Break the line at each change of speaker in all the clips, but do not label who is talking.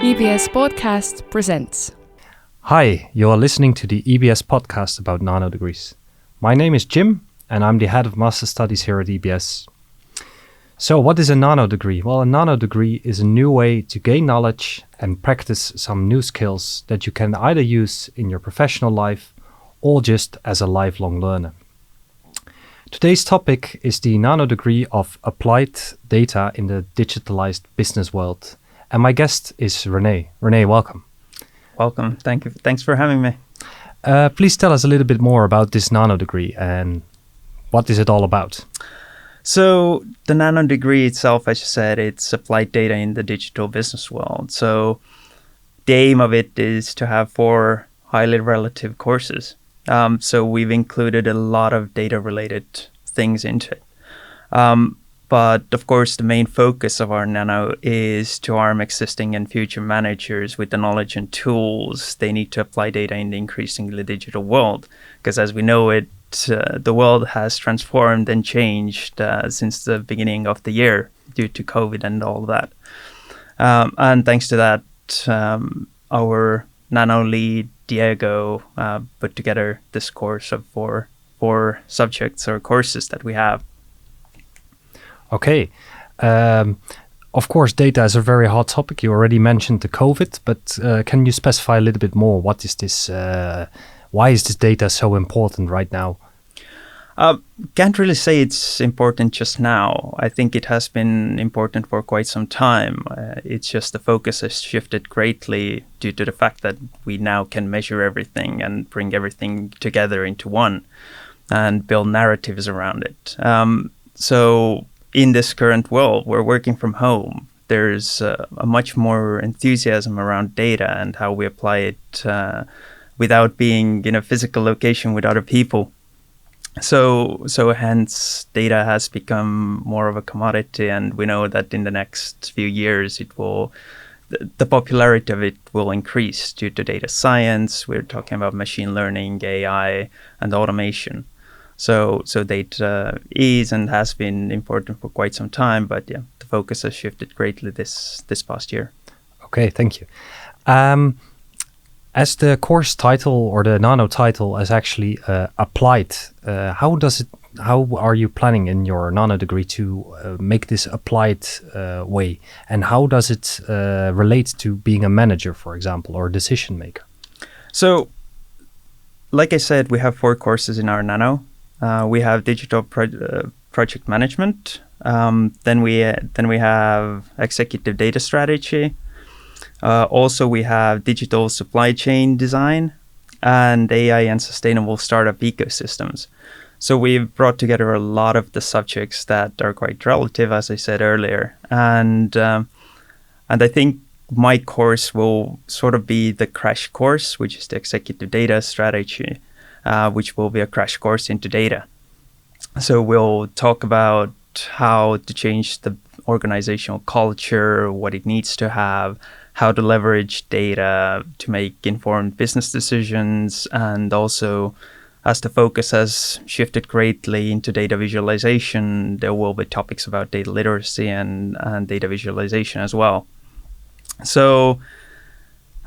EBS Podcast presents.
Hi, you are listening to the EBS podcast about Nanodegrees. My name is Jim, and I'm the head of Master Studies here at EBS. So what is a nanodegree? Well, a nanodegree is a new way to gain knowledge and practice some new skills that you can either use in your professional life or just as a lifelong learner. Today's topic is the nanodegree of applied data in the digitalized business world. And my guest is Renee. Renee, welcome.
Welcome. Thank you. Thanks for having me.
Please tell us a little bit more about this nanodegree and what is it all about?
So the nanodegree itself, as you said, it's applied data in the digital business world. So the aim of it is to have 4 highly relative courses. So we've included a lot of data-related things into it. But of course, the main focus of our nano is to arm existing and future managers with the knowledge and tools they need to apply data in the increasingly digital world. Because as we know it, the world has transformed and changed since the beginning of the year due to COVID and all of that. And thanks to that, our nano lead, Diego, put together this course of four subjects or courses that we have.
Okay. Of course, data is a very hot topic. You already mentioned the COVID, but can you specify a little bit more? What is this? Why is this data so important right now?
Can't really say it's important just now. I think it has been important for quite some time. It's just the focus has shifted greatly due to the fact that we now can measure everything and bring everything together into one and build narratives around it. So in this current world, we're working from home. There's a much more enthusiasm around data and how we apply it without being in a physical location with other people. So hence data has become more of a commodity, and we know that in the next few years the popularity of it will increase due to data science. We're talking about machine learning, AI, and automation. So data is and has been important for quite some time, but yeah, the focus has shifted greatly this past year. Okay,
thank you. As the course title or the nano title is actually applied, how are you planning in your nano degree to make this applied way, and how does it relate to being a manager, for example, or a decision maker?
So, like I said, we have 4 courses in our nano. We have digital project management. Then we have executive data strategy. Also, we have digital supply chain design and AI and sustainable startup ecosystems. So we've brought together a lot of the subjects that are quite relative, as I said earlier. And I think my course will sort of be the crash course, which is the executive data strategy, which will be a crash course into data. So we'll talk about how to change the organizational culture, what it needs to have, how to leverage data to make informed business decisions, and also as the focus has shifted greatly into data visualization, there will be topics about data literacy and data visualization as well. So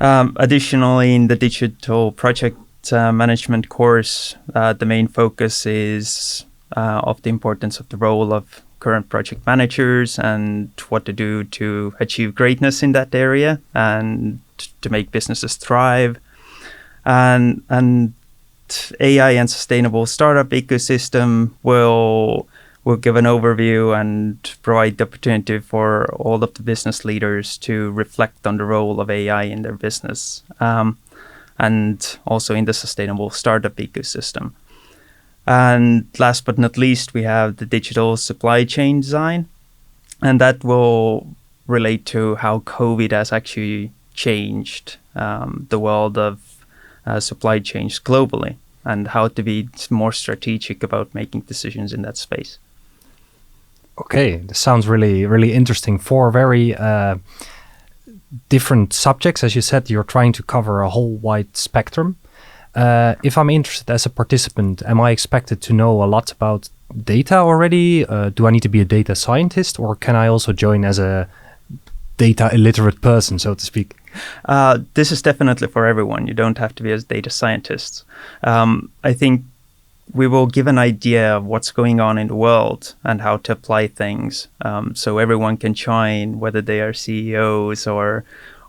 additionally, in the digital project management course, the main focus is of the importance of the role of current project managers and what to do to achieve greatness in that area and to make businesses thrive. And AI and sustainable startup ecosystem will give an overview and provide the opportunity for all of the business leaders to reflect on the role of AI in their business, and also in the sustainable startup ecosystem. And last but not least, we have the digital supply chain design, and that will relate to how COVID has actually changed the world of supply chains globally and how to be more strategic about making decisions in that space.
Okay, this sounds really, really interesting. 4 very different subjects. As you said, you're trying to cover a whole wide spectrum. If I'm interested as a participant, am I expected to know a lot about data already? Do I need to be a data scientist, or can I also join as a data illiterate person, so to speak?
This is definitely for everyone. You don't have to be a data scientist. I think we will give an idea of what's going on in the world and how to apply things, so everyone can join, whether they are CEOs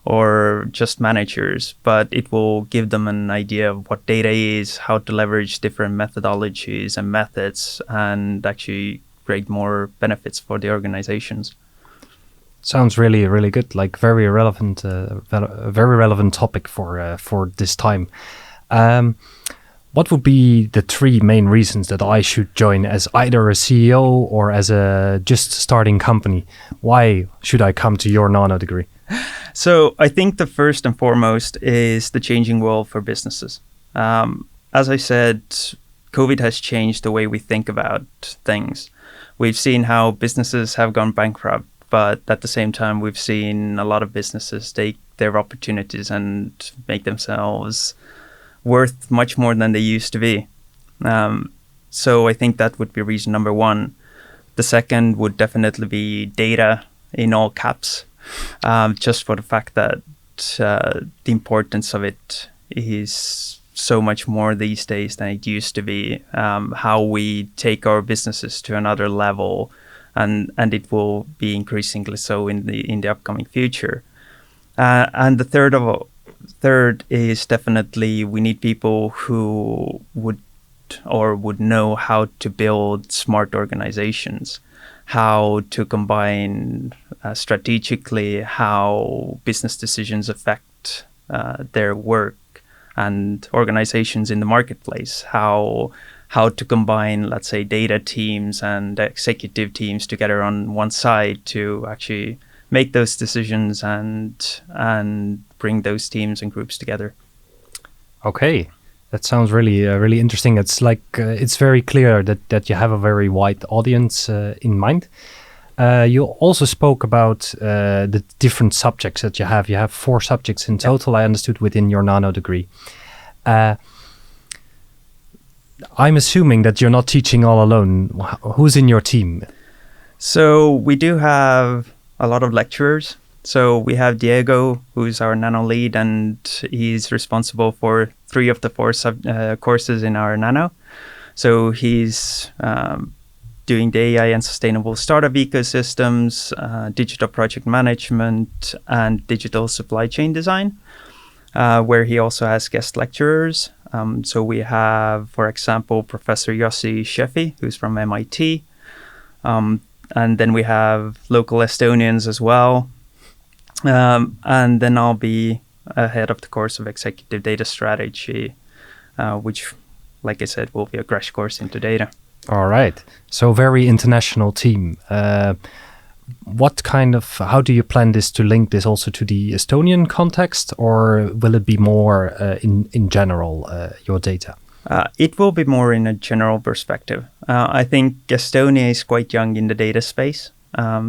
or just managers. But it will give them an idea of what data is, how to leverage different methodologies and methods, and actually create more benefits for the organizations.
Sounds really, really good. Like very relevant, very relevant topic for this time. What would be the 3 main reasons that I should join as either a CEO or as a just starting company? Why should I come to your Nanodegree?
So I think the first and foremost is the changing world for businesses. As I said, COVID has changed the way we think about things. We've seen how businesses have gone bankrupt, but at the same time, we've seen a lot of businesses take their opportunities and make themselves worth much more than they used to be. So I think that would be reason number 1. The second would definitely be data in all caps, just for the fact that the importance of it is so much more these days than it used to be. How we take our businesses to another level, and it will be increasingly so in the upcoming future. And the third is definitely we need people who would know how to build smart organizations, how to combine strategically how business decisions affect their work and organizations in the marketplace, how to combine, let's say, data teams and executive teams together on one side to actually make those decisions and bring those teams and groups together.
Okay, that sounds really, really interesting. It's like it's very clear that you have a very wide audience in mind. You also spoke about the different subjects that you have. You have 4 subjects in total, I understood, within your Nanodegree. I'm assuming that you're not teaching all alone. Who's in your team?
So we do have a lot of lecturers. So we have Diego, who's our nano lead, and he's responsible for 3 of the 4 courses in our nano. So he's doing the AI and sustainable startup ecosystems, digital project management, and digital supply chain design, where he also has guest lecturers. So we have, for example, Professor Yossi Sheffi, who's from MIT. And then we have local Estonians as well. And then I'll be head of the course of executive data strategy, which, like I said, will be a crash course into data.
All right. So very international team. How do you plan this to link this also to the Estonian context, or will it be more in general, your data?
It will be more in a general perspective. I think Estonia is quite young in the data space.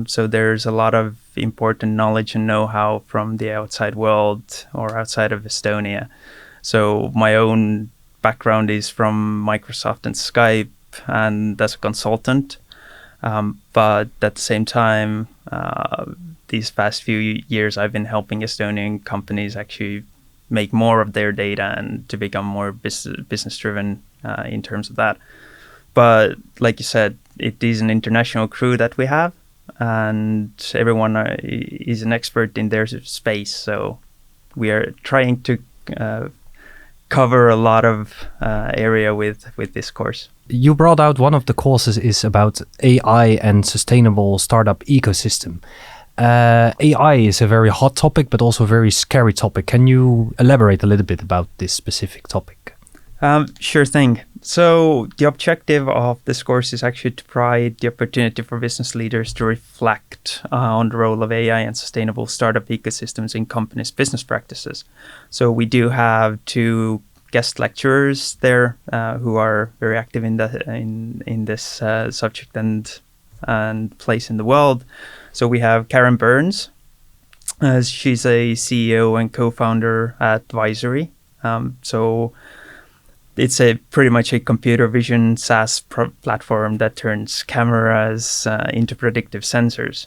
So there's a lot of important knowledge and know-how from the outside world or outside of Estonia. So my own background is from Microsoft and Skype and as a consultant. But at the same time, these past few years, I've been helping Estonian companies actually make more of their data and to become more business-driven in terms of that. But like you said, it is an international crew that we have, and everyone is an expert in their space. So we are trying to cover a lot of area with this course.
You brought out one of the courses is about AI and sustainable startup ecosystem. AI is a very hot topic, but also a very scary topic. Can you elaborate a little bit about this specific topic?
Sure thing. So the objective of this course is actually to provide the opportunity for business leaders to reflect on the role of AI and sustainable startup ecosystems in companies' business practices. So we do have 2 guest lecturers there who are very active in this subject and place in the world. So we have Karen Burns. She's a CEO and co-founder at Visory. So it's pretty much a computer vision SaaS platform that turns cameras into predictive sensors.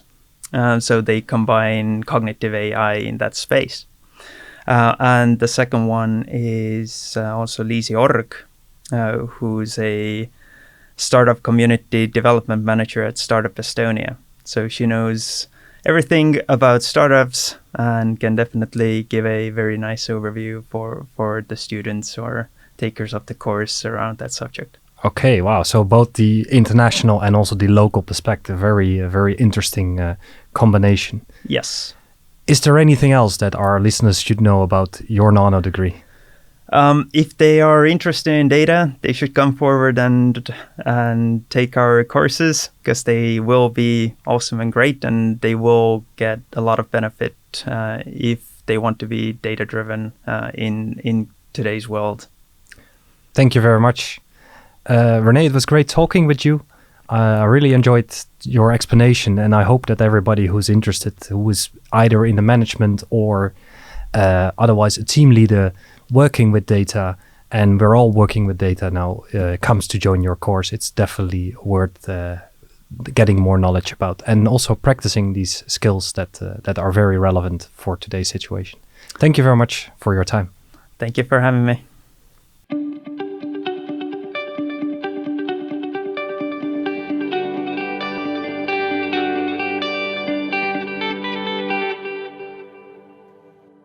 So they combine cognitive AI in that space. And the second one is also Liisi Org, who's a startup community development manager at Startup Estonia. So she knows everything about startups and can definitely give a very nice overview for the students or takers of the course around that subject.
Okay, wow. So both the international and also the local perspective, very interesting combination.
Yes.
Is there anything else that our listeners should know about your nano degree?
If they are interested in data, they should come forward and take our courses, because they will be awesome and great, and they will get a lot of benefit if they want to be data-driven in today's world.
Thank you very much. Renee, it was great talking with you. I really enjoyed your explanation, and I hope that everybody who's interested, who is either in the management or otherwise a team leader working with data, and we're all working with data now, comes to join your course. It's definitely worth getting more knowledge about, and also practicing these skills that are very relevant for today's situation. Thank you very much for your time.
Thank you for having me.